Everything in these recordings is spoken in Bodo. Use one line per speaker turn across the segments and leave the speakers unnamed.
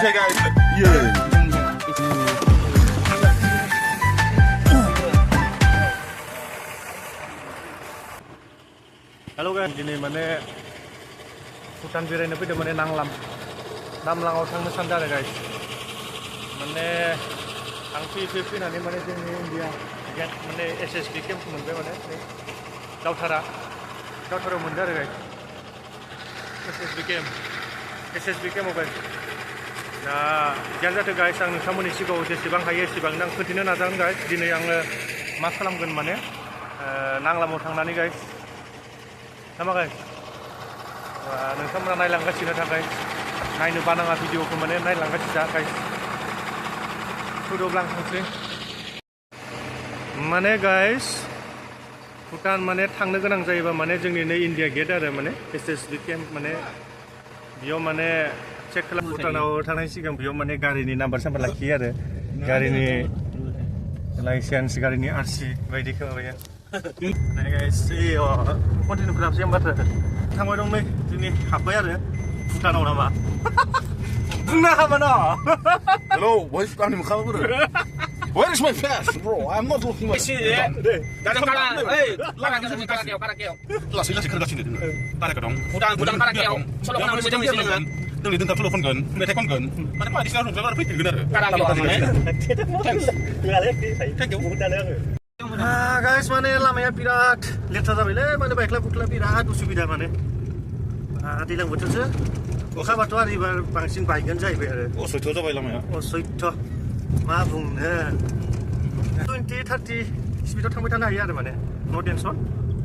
Okay, guys. Yeah.
Halo guys, ini mana hutan beरायनो फैदों माने नामलाङाव थांनो सानदों आरो guys. माने आं फैनानै माने जोंनि इन्डिया गेट माने SSB केम्प मोनबाय माने दावथाराव मोनदों आरो guys. SSB केम्पआव guys. दा जियानो जाथों guys, आं नोंथांमोननि सिगाङाव जेसेबां हायो एसेबांनो आं खोन्थिनो नाजागोन guys. दिनै आङो मा खालामगोन माने नांलामाव थांनानै guys. Nama guys, नोंथांमोना नायलांगासिनो थाखाय नायनो बानाङा भिडिअखौ माने नायलांगासिनो guys. थुदोब्ला आं थांसै माने guys, भुटान माने थांनो गोनां जायोबा माने जोंनि नै इन्डिया गेट आरो माने SSB केम्प माने बेयाव माने चेक खालाम भुटानाव थांनायनि सिगां बेयाव माने गारिनि नाम्बार साम्बार लाखियो आरो गारिनि लाइसेन्स गारिनि RC बायदिखौ माबायो. Nah guys, continue berapa sih yang bater? Tanggal dong nih, ini apa ya? Bukan orang apa? Benar apa no?
Hello, why is it muka bro? Where is my face, bro? I'm not looking like. Langsung kerja sini dulu. Tarik dong. Bukan karakeo. Solo kan harus jadi sini kan. Dulu itu tak telepon kan, mereka kon kan. Mana kok di sana udah berapa itu benar? Karakeo mana? Thank you.
Guys, माने लामाया बिराद लेथ्रा जाबायलै माने बाइकला बुकला बिराद उसुबिदा माने दैज्लां बोथोरसो अखाबाथ' आरो एबार बांसिन बायगोन जाहैबाय आरो
असयथ' जाबाय लामाया
असयथ' मा बुंनो 20-30 स्पिडआव थांबाय थानो हायो आरो माने नो टेनसन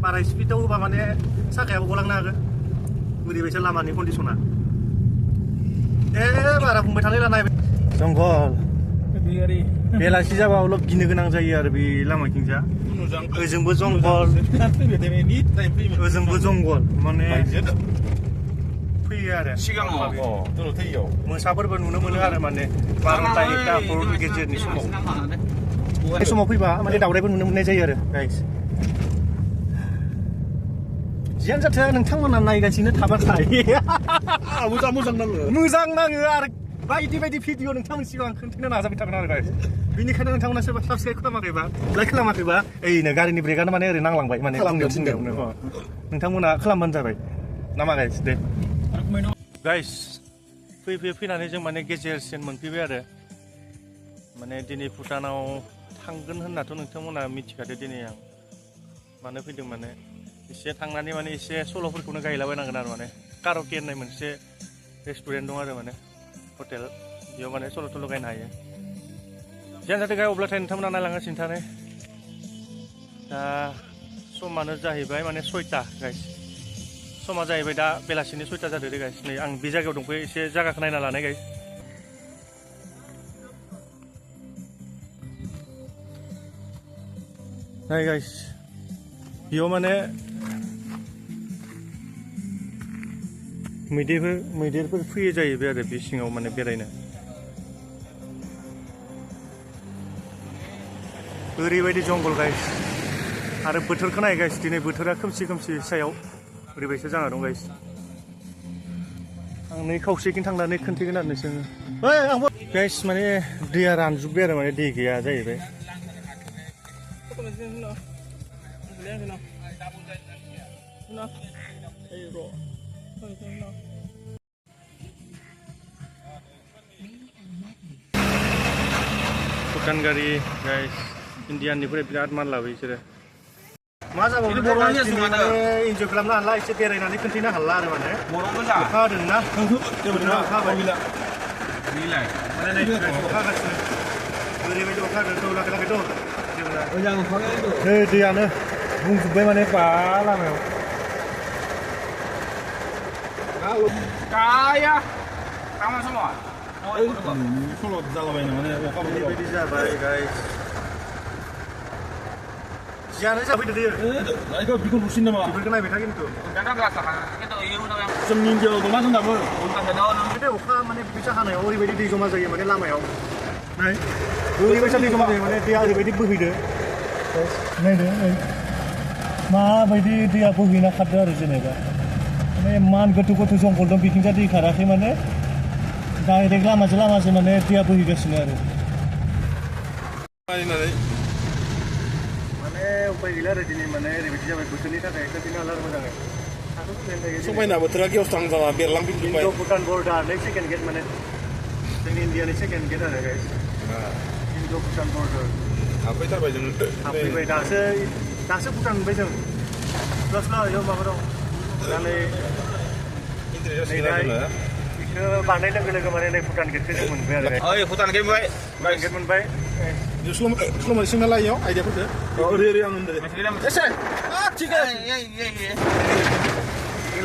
बारा स्पिडआव होबा माने साखायाबो गलांनो हागोन ओरैबायसा लामानि कन्डिसना बारा बुंबाय थानायला नायबाय जंगल बेलासि जाबा अलप गिनो गोनां जायो आरो बे लामाथिंजा ओजोंबो जंगल ओजोंबो जंगल माने फैयो आरो सिगाङाव मोसाफोरबो नुनो मोनो आरो माने 12-1 गेजेरनि समाव बे समाव फैबा माने दावरायबो नुनो मोननाय जायो आरो गाइस जियानो जाथों नोंथांमोना नायगासिनो थाबाथाय मोजां नाङो आरो बायदि भिडिअ नोंथांमोननि सिगाङाव खोन्थानो नाजाबाय थागोन आरो गाइस बेनिखायनो नोंथांमोना सोरबा साबस्क्राइब खालामाखैबा लाइक खालामाखैबा ओइनो गारिनि ब्रेकआनो माने ओरै नांलांबाय माने थिननायावनो नोंथांमोना खालामबानो जाबाय नामा गाइस दे गाइस फैनानै जों माने गेजेरसिम मोनफैबाय आरो माने दिनै भुटानाव थांगोन होननाथ' नोंथांमोना मिथिखादो दिनै आं मानो फैदों माने एसे थांनानै माने एसे सल'फोरखौनो गायलाबायनांगोन आरो माने कारावके होननाय मोनसे रेस्टुरेन्ट दं आरो माने हटेल बेयाव माने सल' गायनो हायो जियानो जाथों गाय अब्लाथाय नोंथांमोना नायलांगासिनो थानाय दा समानो जाहैबाय माने 6टा गाइस समा जाहैबाय दा बेलासिनि 6टा जादों रे गाइस नै आं बे जायगायाव दंफैयो एसे जायगाखौ नायना लानाय गाइस नाय गाइस बेयाव माने मैदेरफोर फैयो जाहैबाय आरो बे सिङाव माने बेरायनो ओरैबायदि जंगल गाइस आरो बोथोरखौ नाय गाइस दिनै बोथोरा खोमसि सायाव ओरैबायसो जाना दं गाइस आं नै खावसेखिन थांनानै खोन्थागोन आरो नोंसोरनो आंबो गाइस माने दैया रानजोब्बाय आरो माने दै गैया जाहैबाय भुटान गारि गाइस इन्डियानिफ्राय बिराद मान लाबोयो बिसोरो मा जाबावो इन्जय खालामनो हाला एसे बेरायनानै खोन्थानो हाला आरो माने अखा हादोंना अखा हाबाय अखा हागासिनो ओरैबायदि अखा हादों लाखैथ' नै दैयानो बुंजोब्बाय माने बा लामायाव
Kaya, kamu semua.
सल' जालाबायनो माने अखा
ओरैबायदि जाबाय गाइस जियानो जाफैदो दैयो
इखौ बिखौ नुसिन नामा
बेफोरखौ नायबाय था खिन्थु
Jangan merasakan itu ilmu yang
जोंनि इन्डियायाव दंना जोंनाबो
बे अखा माने फैसा हानायाव ओरैबायदि दै जमा जायो माने लामायाव नाय ओरैबायसा दै जमा जायो माने दैया ओरैबायदि बोहैदो नायदो माबायदि दैया बोहैना खारदो आरो जेनेबा माने मान गोथौ जंगल दं बिथिंजा दै खाराखै माने डाइरेक्ट लामाजों माने दैया बोहैगासिनो आरो माने उपाय गैला आरो दिनै माने ओरैबायदि जाबाय बोथोरनि थाखाय खोन्थिनो हाला आरो मोजाङै
समायना बोथोरा गेवस्रां जाना बेरलांफिनजोब्बाय
भुटान बर्डार नै सेकेन्ड गेट माने जोंनि इण्डियानि सेकेन्ड गेट आरो गाइस इन्ड' भुटान बर्डार
हाबफैथारबाय जों
हाबफैबाय दासो भुटान मोनबाय जों स्ल' इयाव माबा दं दा नै बेखौ बारनाय लोगो लोगो माने नै भुटान गेटखौ जों मोनबाय आरो
ओइ भुटान गेट मोनबाय
गेट मोनबाय
स्ल'मा सोंना लायो आइडियाफोरखौ ओरै आं होनदों एसे
ठीक आहे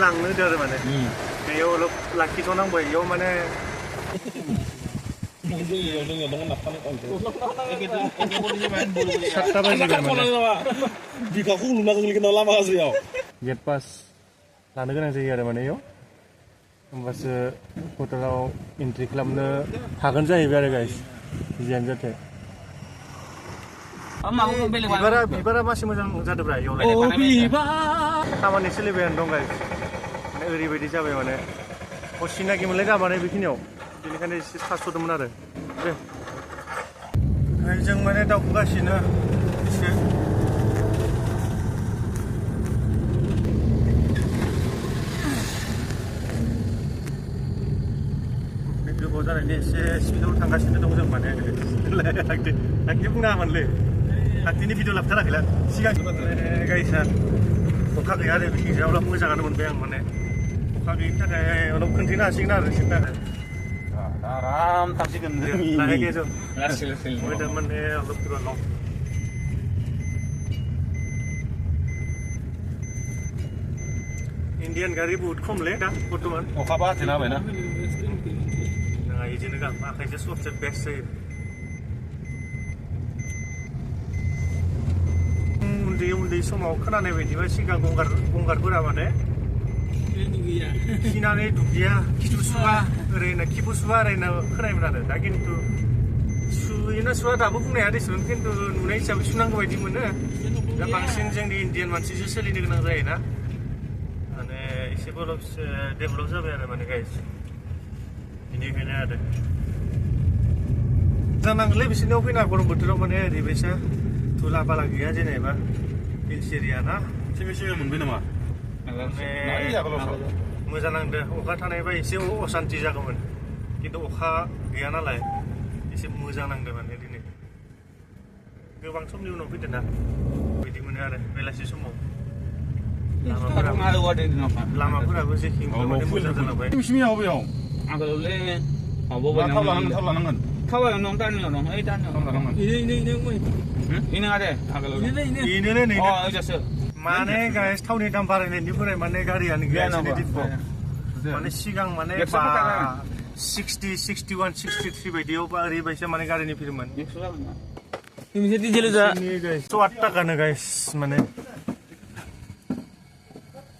लांनो होदो आरो माने बेयाव लाखिथ'नांबाय बेयाव माने गेट पास लानो गोनां जायो आरो माने इयाव होमबासो हटेलाव एन्ट्रि खालामनो हागोन जाहैबाय आरो गाइस जियानो जाथों बिबारा मासे मोजां जादोंब्रा इयाव खामानि सोलिबायानो दं गाइस माने ओरैबायदि जाबाय माने सिनाखि मोनलाय गामाने बेखिनियाव बेनिखायनो एसे सास'दोंमोन आरो दे जों माने दावखोगासिनो एसे गोबाव जानायनि एसे स्पिडआव थांगासिनो दं जों माने आंखि बुंनाङामोनलै आंनि भिडिअ लाबोथाराखैला सिगां गाइसा अखा गैया आरो बिथिंजाय अब्ला मोजाङानो मोनबाय आं माने अखा गैयिनि थाखाय उनाव खोन्थैनो हासिगोन आरो सिन्था
आराम थांसिगोन
लाहैगे जों
लासै लासै
वेदार माने अलप किबा लं इन्डियान गारि बहुत खमलै दा बर्थमान
अखाबा हाथेना होबायना
नङा बिदिनो गाम आखाइजों सबसे बेस्ट जायो उन्दै समाव खोनानाय बायदिबा सिगां गंगारफोरा माने खिनानै दुगैया खिथु सुवा ओरैनो खिबु सुवा ओरैनो खोनायोमोन आरो दा खिन्थु सुयोना सुवा दाबो बुंनाया दिसुन खिन्थु नुनाय हिसाबै सुनांगौ बायदि मोनो दा बांसिन जोंनि इण्डियान मानसिजों सोलिनो गोनां जायोना माने एसे डेभेलप जाबाय आरो माने गाइस बेनिखायनो आरो जानांगौलै बिसोरनियाव फैना गरम बोथोराव माने ओरैबायसा धुला बाला गैया जेनेबा हिल्स एरिया ना
सिगां मोनबाय नामा
मोजां नांदों अखा थानायबा एसे असान्ति जागौमोन खिन्थु अखा गैया नालाय एसे मोजां नांदों माने दिनै गोबां समनि उनाव फैदों ना बिदि मोनो आरो बेलासि समाव लामाफोराबो जेखिं माने मोजां जालांबाय
थाव लानांगोन
थावायाव दं दानियाव दं ओइ दानियाव दं इ नङा दे आगोलाव
बेनोलै नै माने गाइस थावनि दाम बारायनायनिफ्राय माने गारियानो गैया माने सिगां माने 60, 61, 63 बायदियाव ओरैबायसा माने गारिनि फिरमोन 108 टाकानो गाइस माने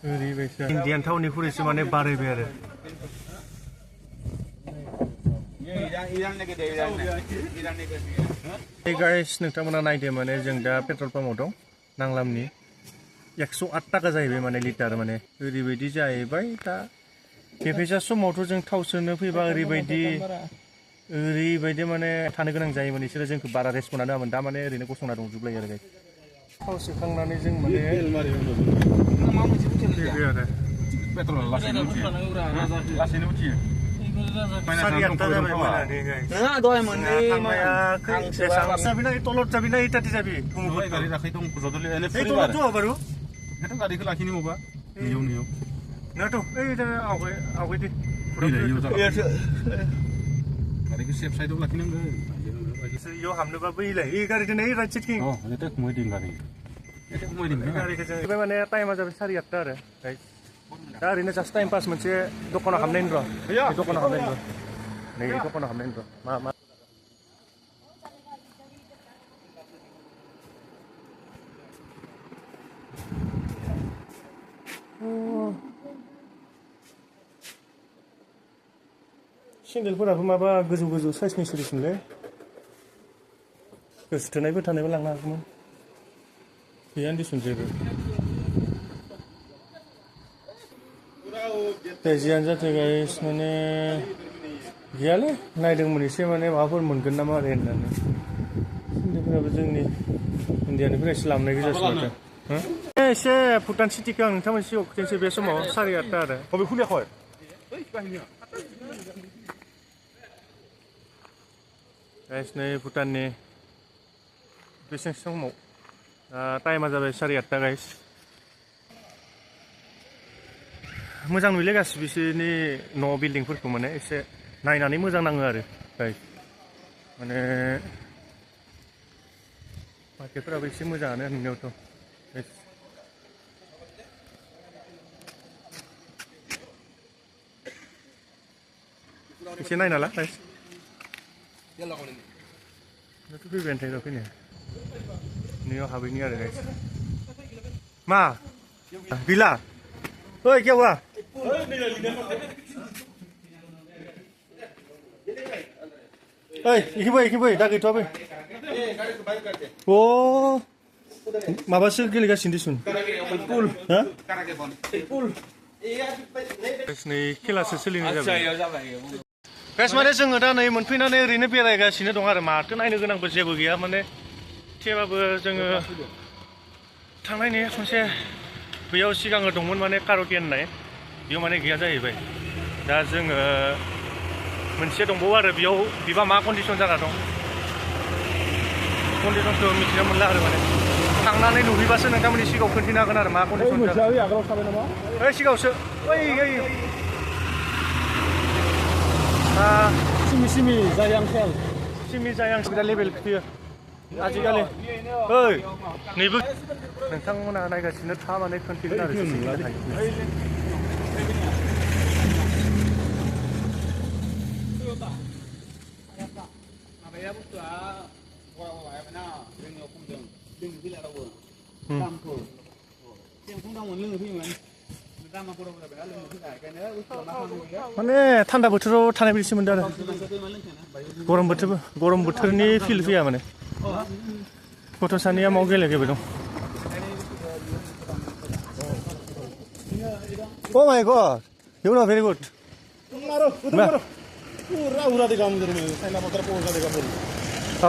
ओरैबायसा इण्डियान थावनिख्रुइसो माने बारायबाय आरो गाइस नोंथांमोना नायदो माने जों दा पेट्रल पाम्पआव दं नांलामनि 108 टाका जाहैबाय माने लिटार माने ओरैबायदि जाहैबाय दा बेफोरजा समावथ' जों थाव सोनो फैबा ओरैबायदि माने थानो गोनां जायोमोन बिसोरो जोंखौ बारा रेसपन्ड होआमोन दा माने ओरैनो गसंना दंजोबलायो आरो थाव सोखांनानै जों माने
पेट्रल लासैनो उथियो गारिखौ लाखिनो माबा गारिखौ सेफ साइडआव लाखिनांगोन
इयाव हाबनोबा बैलाय गारिजों राइट साइडथिं गारिखौ माने टाइमा जाबाय 8:30 आरो दा ओरैनो जास्ट टाइम पास मोनसे दखानाव हाबनायनि र' दखानाव हाबनायनि र' नै दखानाव हाबनायनि र' मा सेन्देलफोराबो माबा गोजौ साइजनि सिरिसमोनलै गोसोथोनायबो थानायबो लांनो हागौमोन गैयानो दिसुन जेबो जियानो जाथों गाइस माने गैयालै नायदोंमोन एसे माने माबाफोर मोनगोन नामा आरो होननानै हिन्दीफोराबो जोंनि इण्डियानिफ्रायसो लाबोनाय गोजासो माथो एसे भुटान सिटिखौ आं नोंथांमोन सिगाङाव खिन्थानोसै बे समाव 8:30 आरो
बबे खुलियाखै
गाइस नै भुटाननि बेसेबां समाव टाइमा जाबाय 8:30 गाइस मोजां नुयोलै गासिबो बिसोरनि न' बिल्डिंफोरखौ माने एसे नायनानै मोजां नाङो आरो गाइस माने मार्केटफोराबो एसे मोजाङानो नुनायावथ' गाइस एसे नायना ला गाइस नोंथ' फैबायानो थायो फैनाया नैयाव हाबैनि आरो गाइस मा गैला ओइ केवा ओइ इखि बै दा गैथ'आ बै अ माबासो गेलेगासिनो दिसुन पुल हा पुल नै खेलासो सोलिनाय जाबाय गाइस माने जोङो दा नै मोनफैनानै ओरैनो बेरायगासिनो दं आरो माथो नायनो गोनांबो जेबो गैया माने थेबाबो जोङो थांनायनि खनसे बेयाव सिगाङो दंमोन माने कारावके होननाय बेयाव माने गैया जाहैबाय दा जोङो मोनसे दंबावो आरो बेयाव बिबा मा कन्डिसन जाना दं कन्डिसनखौ मिथिनो मोनला आरो माने थांनानै नुहैबासो नोंथांमोननि सिगाङाव खोन्थिनो हागोन आरो मा कन्डिसन जादों ओइ सिगाङावसो ओइ
सिमि जायांखेल
सिमि जायांख दा लेभेल फैयो आजिखालि ओइ नैबो नोंथांमोना नायगासिनो था माने खोन्थिगोन आरो
माबाया बुस्थुआ गलायना जोंनियाव खमदों जोंनि फैलारावबो दामखौ जों फुङाव लोंनो फैयोमोन दामा गरम जाबाय लोंनो फैला बेखायनो बुस्थुआ मा खालामो
माने थान्दा बोथोराव थानाय बायदिसो मोनदों आरो गरम बोथोरनि फिल फैया माने गथ' सानैया माव गेलेबाय दं Oh my god, you know very good.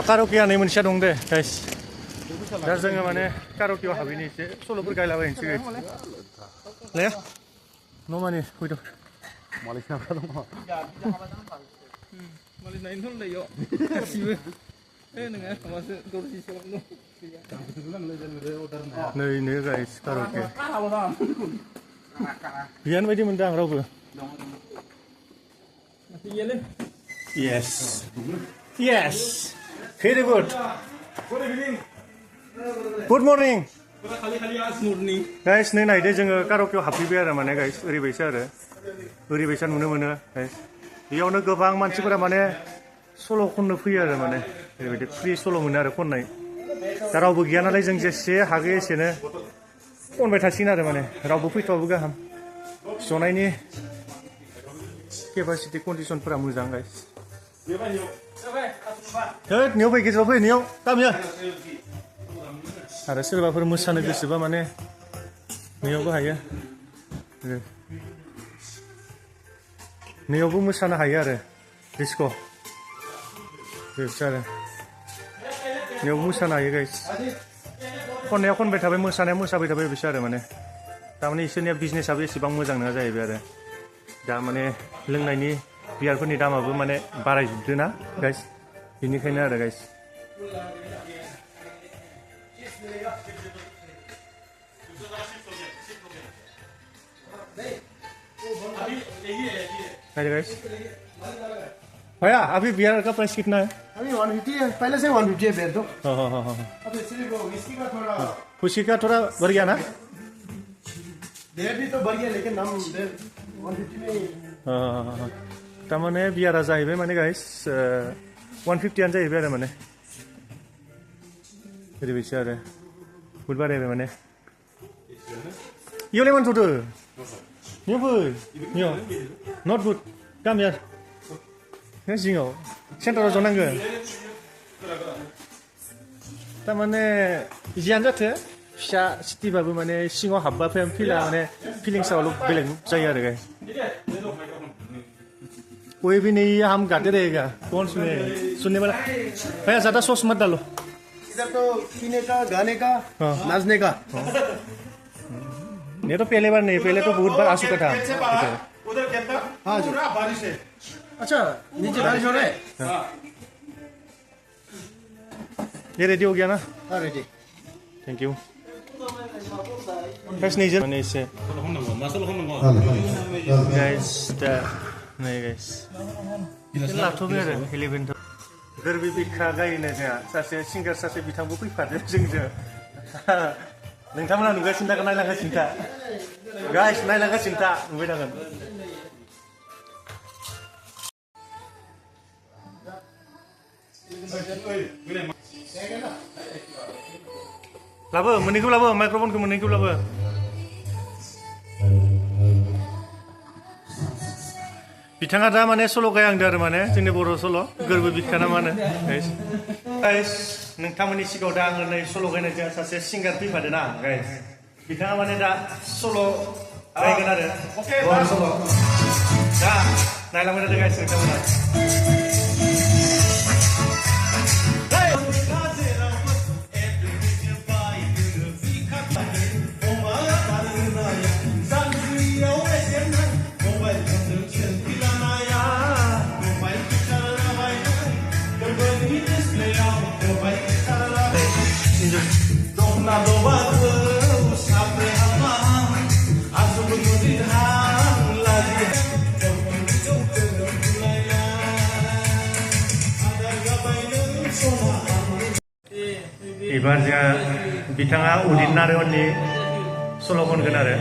Karaoke नै मोनसेया दं दे गाइस दा जोङो माने कारावकेआव हाबैनि एसे सल'फोर गायलाबायनोसै गाइस ले न' मानि फैदों
मालिकनाफ्रा दङ
मालिक नायनो थोनलायो गासिबो नोङा माबासो दरजि खालामनो
नै गाइस कारावके गैयानो बायदि मोनदों आं रावबो yes very good good morning guys नै नायदो जोङो कारावकेआव हाबफैबाय आरो माने गाइस ओरैबायसा नुनो मोनो गाइस बेयावनो गोबां मानसिफोरा माने सल' खननो फैयो आरो माने ओरैबायदि फ्रि सल' मोनो आरो खननाय दा रावबो गैया नालाय जों जेसे हागो एसेनो खनबाय थासिगोन आरो माने रावबो फैथ'आबो गाहाम जनायनि केपासिटि कन्डिसनफोरा मोजां गाइस होद नेयाव फै गेजेराव फै नेयाव गामिया आरो सोरबाफोर मोसानो गोसोबा माने नेयावबो हायो नेयावबो मोसानो हायो आरो डिस्क' बेसो आरो नेयावबो मोसानो हायो गाइस खननाया खनबाय थाबाय मोसानाया मोसाबाय थाबाय बिसो आरो माने थारमाने इसोरनिया बिजनेसआबो एसेबां मोजां नङा जाहैबाय आरो दा माने लोंनायनि बियारफोरनि दामाबो माने बारायजोबदों ना गाइस बेनिखायनो आरो गाइस अरे गाइस भैया अभी बियर का प्राइस कितना है
अभी 150 है पहले से 150 है बेर तो
हाँ
अब सिर्फ इसकी का थोड़ा
खुशी का थोड़ा बढ़ गया ना
बेर भी तो बढ़ गया लेकिन हम 150 में
हाँ तारमाने बियारा जाहैबाय माने गाइस 150 आनो जाहैबाय आरो माने ओरैबायसो आरो बुद बारायबाय माने इयावलाय मानथ'दो नियाव फै नियाव नट बुद गामियार जिङाव सेन्टाराव जनांगोन तारमाने जियानो जाथो फिसा सिटिबाबो माने सिङाव हाबबा फिला माने फिलिंसावल' बेलेग जायो आरो गाय कोई भी नहीं है हम गाते रहेगा कौन सुने सुनने वाला भैया ज़्यादा सॉस मत डालो
इधर तो पीने का गाने का
हाँ।
नाचने का
ये तो पहले बार नहीं पहले तो बहुत बार आ चुका था
उधर के अंदर
हाँ जी।
पूरा बारिश है
अच्छा नीचे बारिश हो रहा है
ये रेडी हो गया ना
हाँ रेडी
थैंक यू फ्रेश नहीं मैंने इससे गाइस दा नहीं गाइस लाथ'बाय आरो 11 गोरबि बिखा गायनो जोंहा सासे सिंगार सासे बिथांबो फैफादों जोंजों नोंथांमोना नुगासिनो था नायलांगासिनो था गाइस नायलांगासिनो था नुबाय थागोन लाबो मोननैखौ लाबो माइक्र'फनखौ मोननैखौ लाबो बिथाङा दा माने सल' गायांदों आरो माने जोंनि बर' सल' गोरबो बिखा ना मा होनो गाइस नोंथांमोननि सिगाङाव दा आङो नै सल' गायनाय जोंहा सासे सिंगार फैफादों ना गाइस बिथाङा माने दा सल' गायगोन आरो बर' सल' दा नायलांबाय थादों गाइस नोंथांमोना एबार जोंहा बिथाङा उदित नारायणनि सल' खनगोन आरो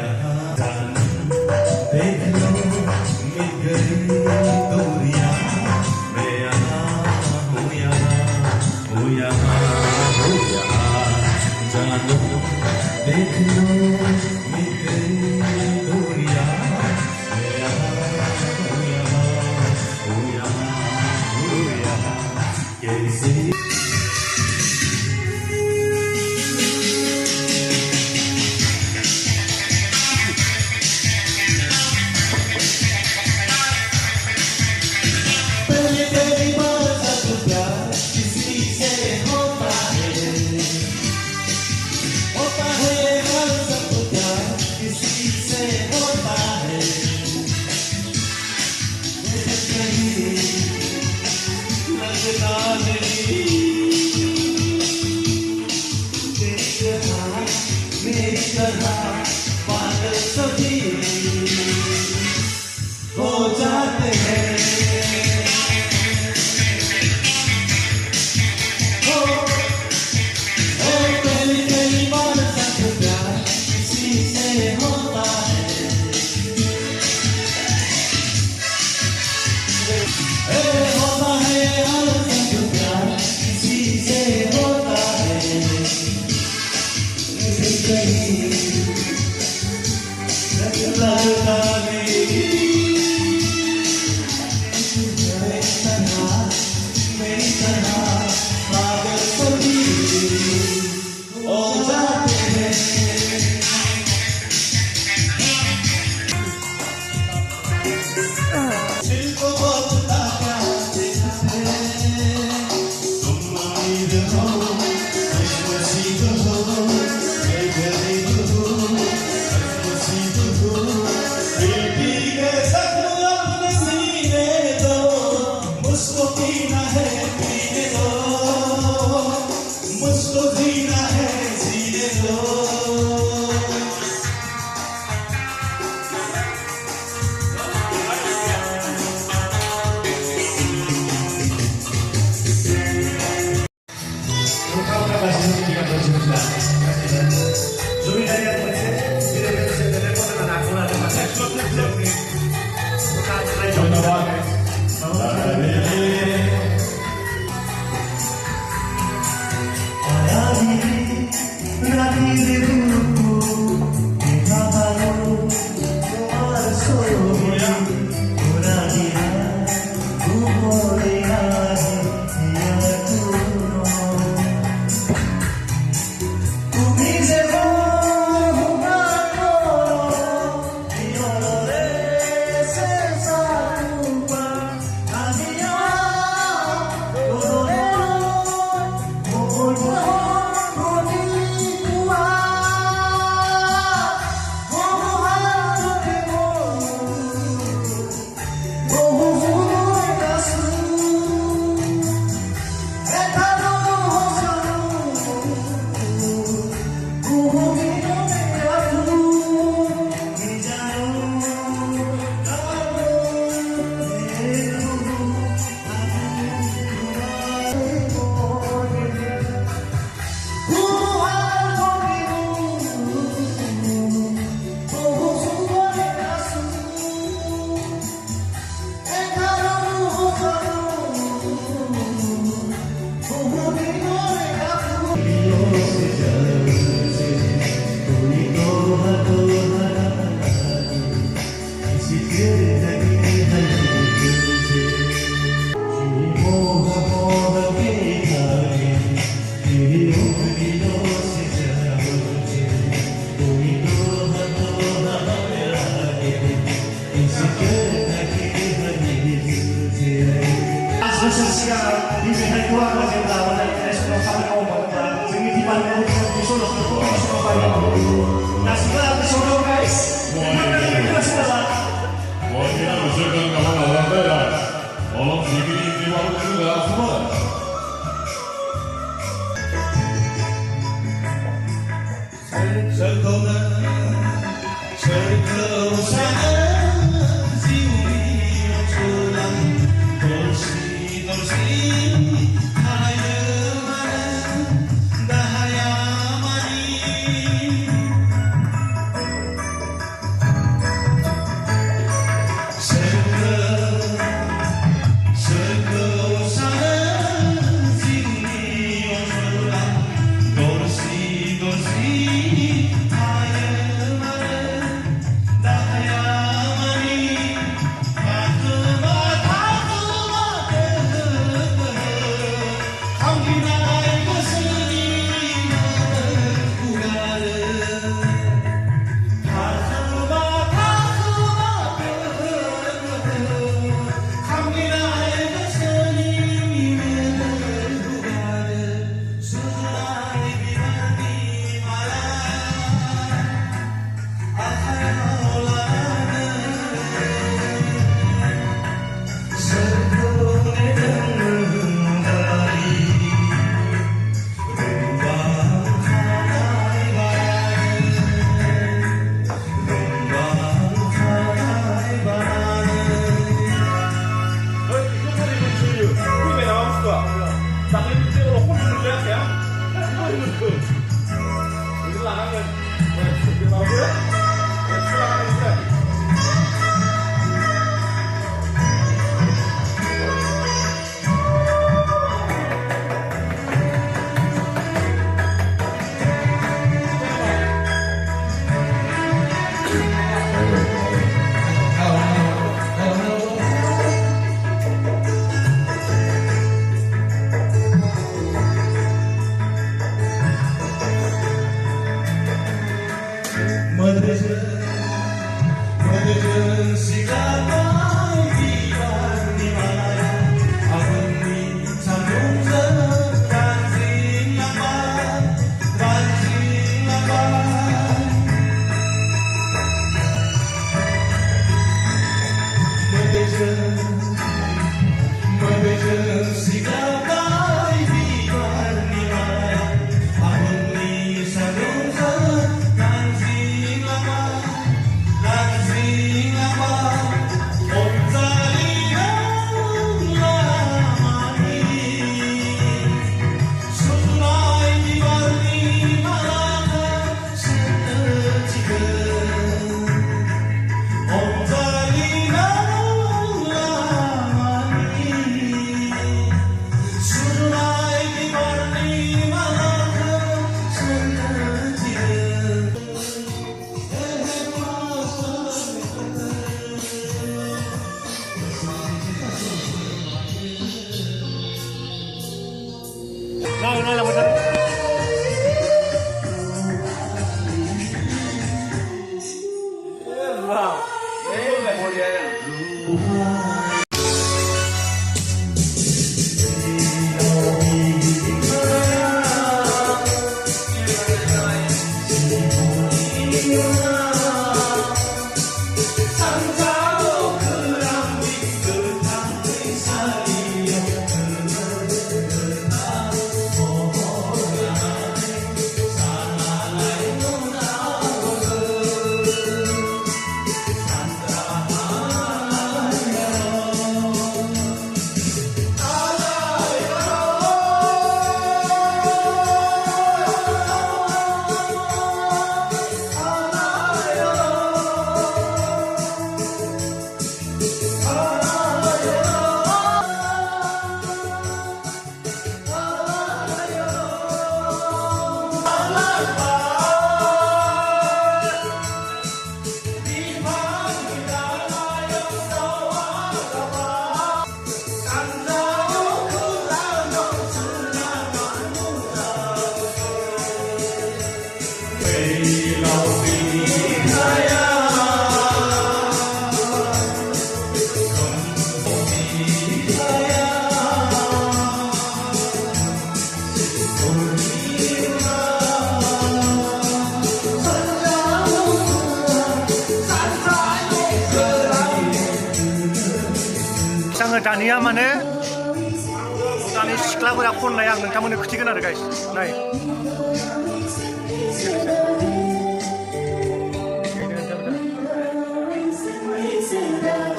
दानिया माने दानि सिख्लाफोरा खननाय आं नोंथांमोननो खोथिगोन आरो गाइस नाय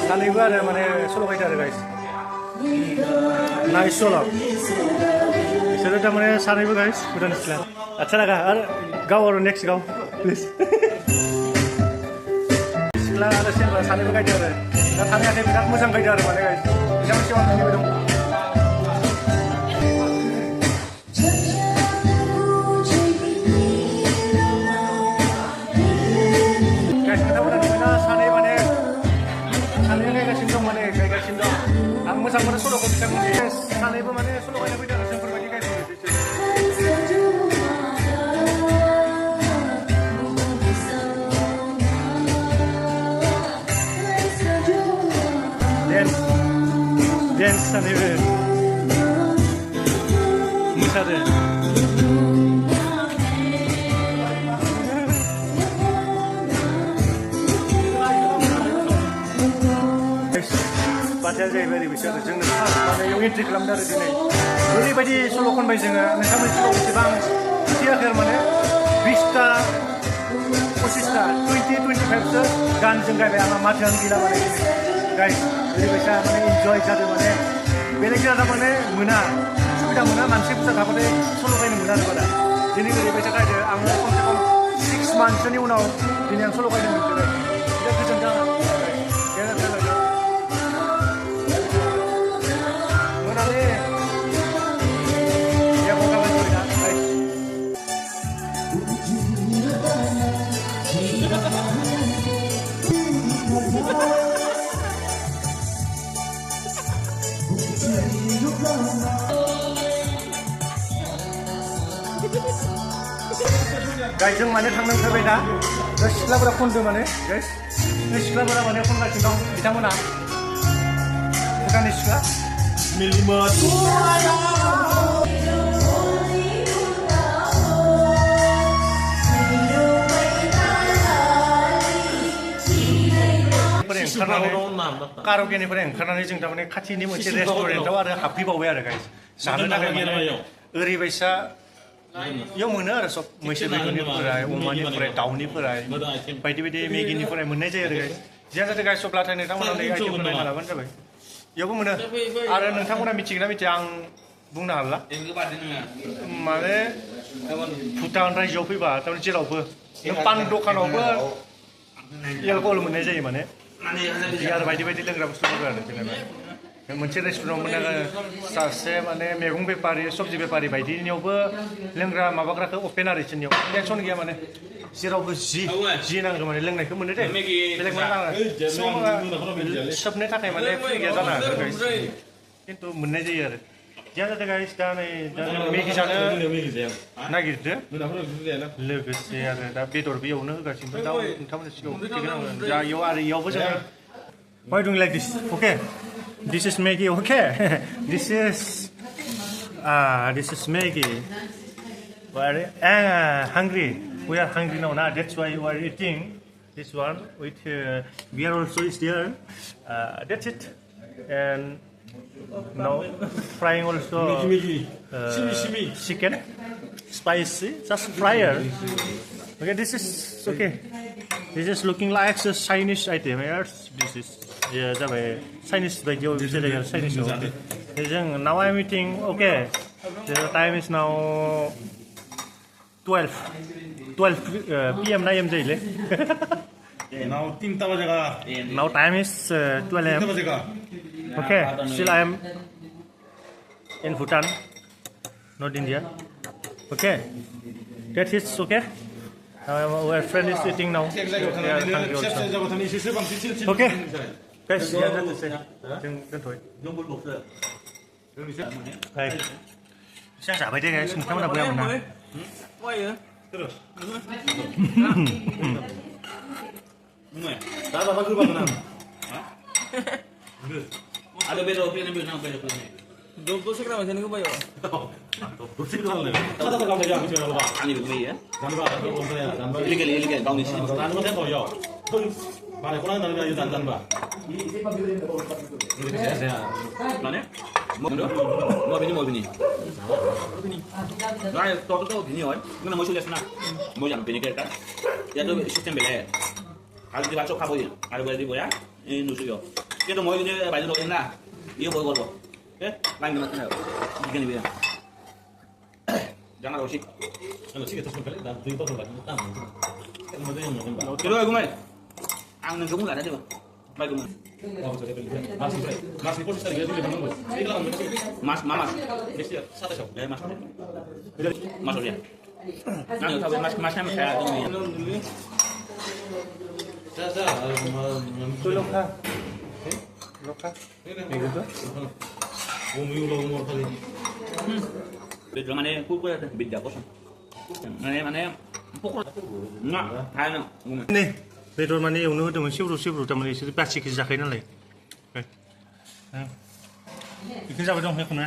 सानैबो आरो माने सल' गायदो आरो गाइस नाइस सल' बिसोरो थारमाने सानैबो गाइस गोदान सिख्ला आच्छा लागा आरो गाव आरो नेक्स्ट गाव प्लिज सिख्ला आरो सेंग्रा सानैबो गायदो आरो दा थानायाखै बिराद मोजां गायदो आरो माने गाइस बिथांनि सिगाङाव फैबाय दं गाइस नोंथांमोना नुबायना सानै माने सानैया गायगासिनो दं माने गायगासिनो दं आं मोजां मोनो सल'खौ बिथांमोननि सानैबो माने सल' गायनो फैदों आरो जोंफोरबायदि गायदों dance सानैबो मोसादों बाथ्राया जाहैबाय बिसोर जोंनो माने एन्ट्रि खालामदों आरो दिनै ओरैबायदि सल' खनबाय जोङो नोंथांमोननि सिगाङाव बेसेबां थियाखै माने 20टा 25टा 20-25सो गान जों गायबाय आंहा माथोआनो गैला माने गाइस ओरैबायसा माने इन्जय जादों माने बेलेग जायगा माने मोना सुबिदा मोना मानसि बुरजा थाबाथाय सल' गायनो मोना आरो बारा दिनै ओरैबायसा गायदो आङो खमसे खम 6 मान्थसोनि उनाव दिनै आं सल' गायनो मोनदों बिराद गोजोनदों आं गाइस जों माने थांनो ओंखारबाय दा सिख्लाफोरा खनदों माने गाइस सिख्लाफोरा माने खनगासिनो दं बिथांमोना भुटाननि सिख्ला कारावकेनिफ्राय ओंखारनानै जों थारमाने खाथिनि मोनसे रेस्टुरेन्टआव आरो हाबफैबावबाय आरो गाइस जानो थाखाय ओरैबायसा इयाव मोनो आरो सब मैसो बेदरनिफ्राय अमानिफ्राय दाउनिफ्राय बायदि बायदि मेगिनिफ्राय मोननाय जायो आरो गाइस जिया जाथे गाइस सब्लाथाय नोंथांमोना आइटेमफोर नायना लाबानो जाबाय इयावबो मोनो आरो नोंथांमोना मिथिगोन ना मिथिया आं बुंनो हाला माने भुटान रायजोआव फैबा थारमाने जेरावबो नों पान दखानावबो एलकहल मोननाय जायो माने बियार बायदि बायदि लोंग्रा बुस्थुफोर आरो जेनेबा मोनसे रेस्टुरेन्टाव मोननो सासे माने मैगं बेफारि सबजि बेफारि बायदिनियावबो लोंग्रा माबाग्राखौ अपेन आरो इसोरनियाव टेनसन गैया माने जेरावबो जि नांगौ माने लोंनायखौ मोनो दे बेलेग मा नाङा सोबनो थाखाय माने फ्रि गैया जानो हागौ खिन्थु मोननाय जायो आरो जिया जाथे गाइस दा नै मेगि जानो नागिरदो लोगोसे आरो दा बेदरबो एवनो होगासिनो दा नोंथांमोननि सिगाङाव दा इयाव आरो इयावबो जोङो Why doing like this? Okay, this is Maggie. Okay, this is Maggie. We are hungry. We are hungry now. That's why we are eating this one with beer also is there. That's it. And now frying also chicken, spicy, just fryer. Okay, this is okay. This is looking like a Chinese item. Yes, this is जाबाय Chinese बायदियाव बिसोरो Chinese जों now I'm eating okay. The time is now 12 PM ना AM जायोले.
Now 3 बजेगा.
Now time is 12 AM. Okay, still I am in Bhutan, not India. Okay, that is okay. Our friend is eating now. Okay, guys, yeah, that's it. Don't worry. Hey, sao xả vậy guys? Chúng ta muốn làm gì?
Quay hả?
Dah apa tu bang?
Ada beda opini beda beda. 20 sekarang macam ni kau bayar?
Bersih kan le. Kata kau dah jangan bicara lupa.
Ani begini ya?
Jangan lupa, jangan lupa.
Illegal kau ni sih.
Jangan lupa saya tahu ya. Mana kau nak nak dan ba?
Mana? Mau bini mau bini. Nah, toh bini oi. Mana mau sudah sana. Mau yang bini kita. Ya tu sistem bela. Kalau di masuk kamu ya, ada boleh diboya. Ini nusu yo. Kita mau ini baju lo ini lah. Iya boleh. Lain gimana tu? Begini biar. Jangan rusik.
Kalau sih kita sekali dah tu itu lagi kita. Kan mau yang mungkin ba.
Kira aku mai. Ang nang kamu lah ada tu. Baik kamu.
Oh, sudah beli. Masih pun sekali dia beli mana? Ini kalau masih.
Mas, mama.
Mesti satu shop.
Mas. Masuk dia. Nah, tahu mas kan saya ini.
Saya
Tu lokha. Lokha. Ini gitu.
umur kali.
Betul mana pukul beda kosong. Mana pukul. Enggak, hanya.
Nih, betul mana yang nuh dengan siapa teman itu pasti kita jaga nanti. Ikan siapa dong ya kuna?